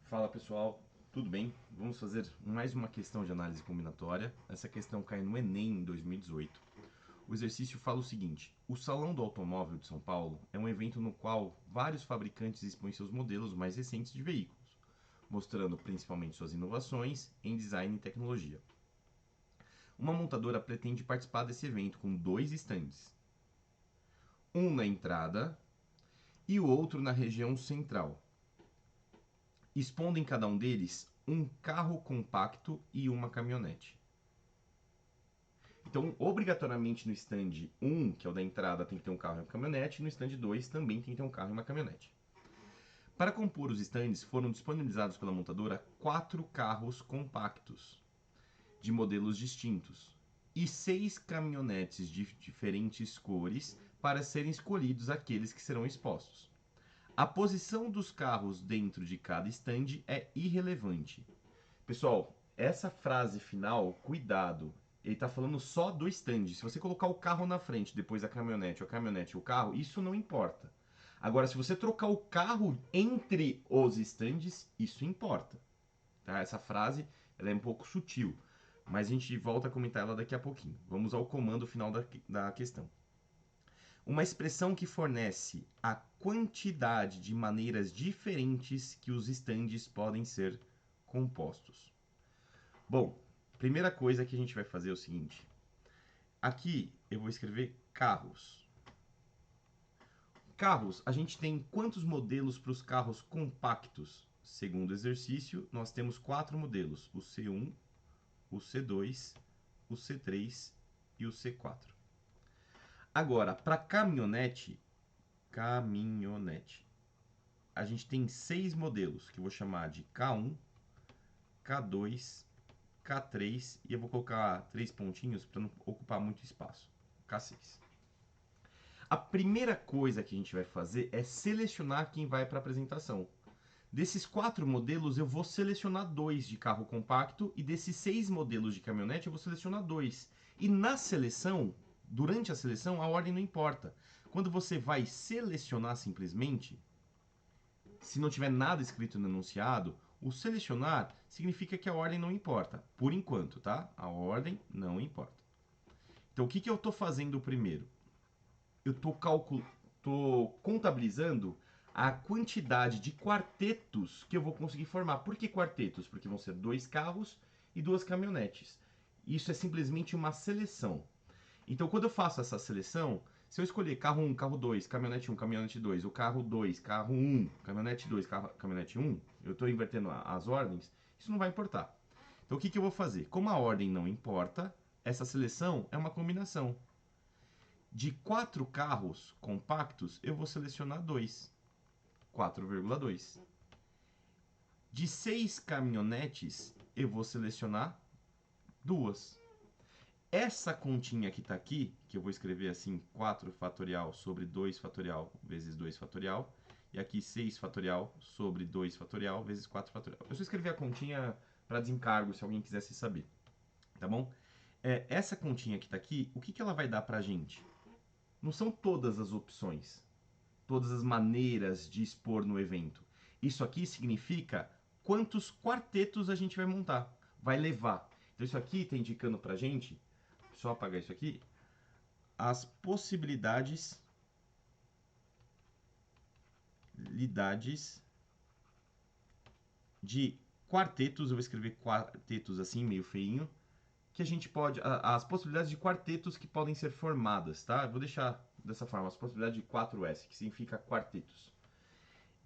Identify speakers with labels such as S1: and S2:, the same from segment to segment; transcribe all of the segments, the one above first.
S1: Fala pessoal, tudo bem? Vamos fazer mais uma questão de análise combinatória. Essa questão cai no Enem em 2018. O exercício fala o seguinte: o Salão do Automóvel de São Paulo é um evento no qual vários fabricantes expõem seus modelos mais recentes de veículos, mostrando principalmente suas inovações em design e tecnologia. Uma montadora pretende participar desse evento com dois estandes, um na entrada e o outro na região central, expondo em cada um deles um carro compacto e uma caminhonete. Então, obrigatoriamente no stand 1, que é o da entrada, tem que ter um carro e uma caminhonete, e no stand 2 também tem que ter um carro e uma caminhonete. Para compor os stands, foram disponibilizados pela montadora 4 carros compactos, de modelos distintos, e 6 caminhonetes de diferentes cores para serem escolhidos aqueles que serão expostos. A posição dos carros dentro de cada stand é irrelevante. Pessoal, essa frase final, cuidado, ele está falando só do stand. Se você colocar o carro na frente, depois a caminhonete, ou a caminhonete e o carro, isso não importa. Agora, se você trocar o carro entre os stands, isso importa. Tá? Essa frase ela é um pouco sutil, mas a gente volta a comentar ela daqui a pouquinho. Vamos ao comando final da questão. Uma expressão que fornece a quantidade de maneiras diferentes que os stands podem ser compostos. Bom, primeira coisa que a gente vai fazer é o seguinte. Aqui eu vou escrever carros. Carros, a gente tem quantos modelos para os carros compactos? Segundo o exercício, nós temos 4 modelos: o C1, o C2, o C3 e o C4. Agora, para caminhonete, a gente tem 6 modelos, que eu vou chamar de K1, K2, K3 e eu vou colocar 3 pontinhos para não ocupar muito espaço. K6. A primeira coisa que a gente vai fazer é selecionar quem vai para a apresentação. Desses 4 modelos, eu vou selecionar 2 de carro compacto e desses 6 modelos de caminhonete, eu vou selecionar 2. E na seleção, durante a seleção, a ordem não importa. Quando você vai selecionar simplesmente, se não tiver nada escrito no enunciado, o selecionar significa que a ordem não importa. Por enquanto, tá? A ordem não importa. Então, o que eu estou fazendo primeiro? Eu estou contabilizando a quantidade de quartetos que eu vou conseguir formar. Por que quartetos? Porque vão ser 2 carros e 2 caminhonetes. Isso é simplesmente uma seleção. Então, quando eu faço essa seleção, se eu escolher carro 1, carro 2, caminhonete 1, caminhonete 2, o carro 2, carro 1, caminhonete 2, caminhonete 1, eu estou invertendo as ordens, isso não vai importar. Então, o que eu vou fazer? Como a ordem não importa, essa seleção é uma combinação. De 4 carros compactos, eu vou selecionar 2, 4,2. De 6 caminhonetes, eu vou selecionar 2. Essa continha que está aqui, que eu vou escrever assim, 4 fatorial sobre 2 fatorial vezes 2 fatorial, e aqui 6 fatorial sobre 2 fatorial vezes 4 fatorial. Eu só escrevi a continha para desencargo, se alguém quisesse saber, tá bom? Essa continha que está aqui, o que ela vai dar para a gente? Não são todas as opções, todas as maneiras de expor no evento. Isso aqui significa quantos quartetos a gente vai montar, vai levar. Então isso aqui está indicando para a gente, só apagar isso aqui, as possibilidades de quartetos, eu vou escrever quartetos assim, meio feinho, que a gente pode, as possibilidades de quartetos que podem ser formadas, tá? Eu vou deixar dessa forma, as possibilidades de 4S, que significa quartetos.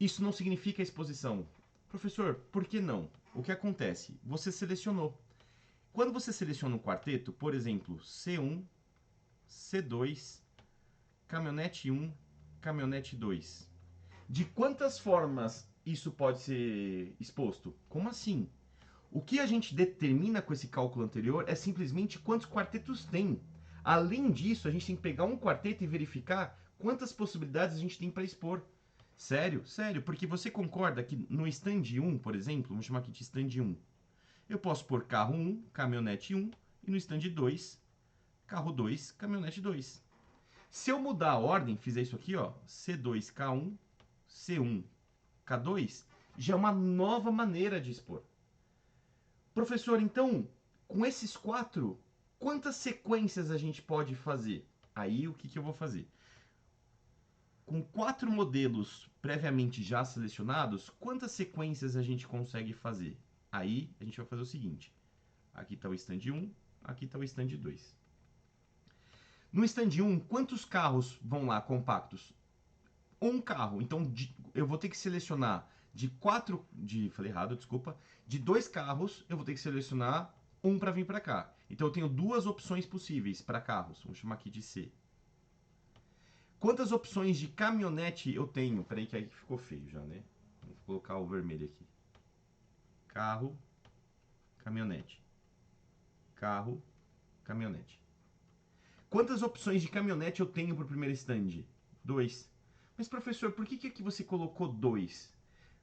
S1: Isso não significa exposição. Professor, por que não? O que acontece? Você selecionou. Quando você seleciona um quarteto, por exemplo, C1, C2, caminhonete 1, caminhonete 2. De quantas formas isso pode ser exposto? Como assim? O que a gente determina com esse cálculo anterior é simplesmente quantos quartetos tem. Além disso, a gente tem que pegar um quarteto e verificar quantas possibilidades a gente tem para expor. Sério? Sério, porque você concorda que no stand 1, por exemplo, vamos chamar aqui de stand 1, eu posso pôr carro 1, caminhonete 1, e no stand 2, carro 2, caminhonete 2. Se eu mudar a ordem, fizer isso aqui, ó, C2K1, C1K2, já é uma nova maneira de expor. Professor, então, com esses 4, quantas sequências a gente pode fazer? Aí, o que eu vou fazer? Com 4 modelos previamente já selecionados, quantas sequências a gente consegue fazer? Aí, a gente vai fazer o seguinte. Aqui está o stand 1, aqui está o stand 2. No stand 1, quantos carros vão lá compactos? Um carro. Então, eu vou ter que selecionar falei errado, desculpa. De 2 carros, eu vou ter que selecionar um para vir para cá. Então, eu tenho 2 opções possíveis para carros. Vamos chamar aqui de C. Quantas opções de caminhonete eu tenho? Peraí que aí ficou feio já, né? Vou colocar o vermelho aqui. Carro, caminhonete. Carro, caminhonete. Quantas opções de caminhonete eu tenho para o primeiro stand? 2. Mas, professor, por que aqui você colocou 2?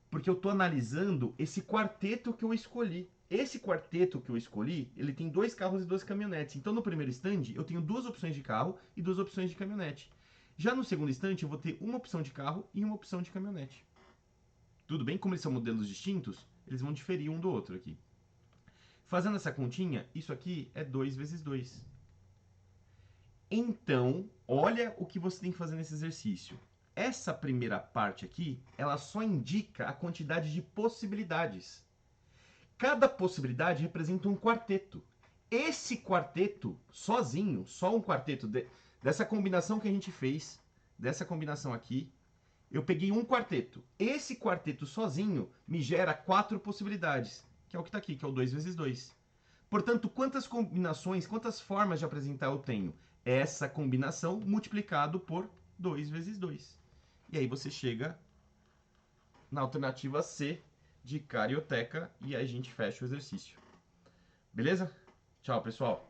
S1: Porque eu estou analisando esse quarteto que eu escolhi. Esse quarteto que eu escolhi, ele tem 2 carros e 2 caminhonetes. Então, no primeiro stand, eu tenho 2 opções de carro e 2 opções de caminhonete. Já no segundo stand, eu vou ter uma opção de carro e uma opção de caminhonete. Tudo bem? Como eles são modelos distintos, eles vão diferir um do outro aqui. Fazendo essa continha, isso aqui é 2 vezes 2. Então, olha o que você tem que fazer nesse exercício. Essa primeira parte aqui, ela só indica a quantidade de possibilidades. Cada possibilidade representa um quarteto. Esse quarteto, sozinho, só um quarteto, dessa combinação que a gente fez, dessa combinação aqui, eu peguei um quarteto. Esse quarteto sozinho me gera 4 possibilidades, que é o que está aqui, que é o 2 vezes 2. Portanto, quantas combinações, quantas formas de apresentar eu tenho? Essa combinação multiplicado por 2 vezes 2. E aí você chega na alternativa C de carioteca e aí a gente fecha o exercício. Beleza? Tchau, pessoal.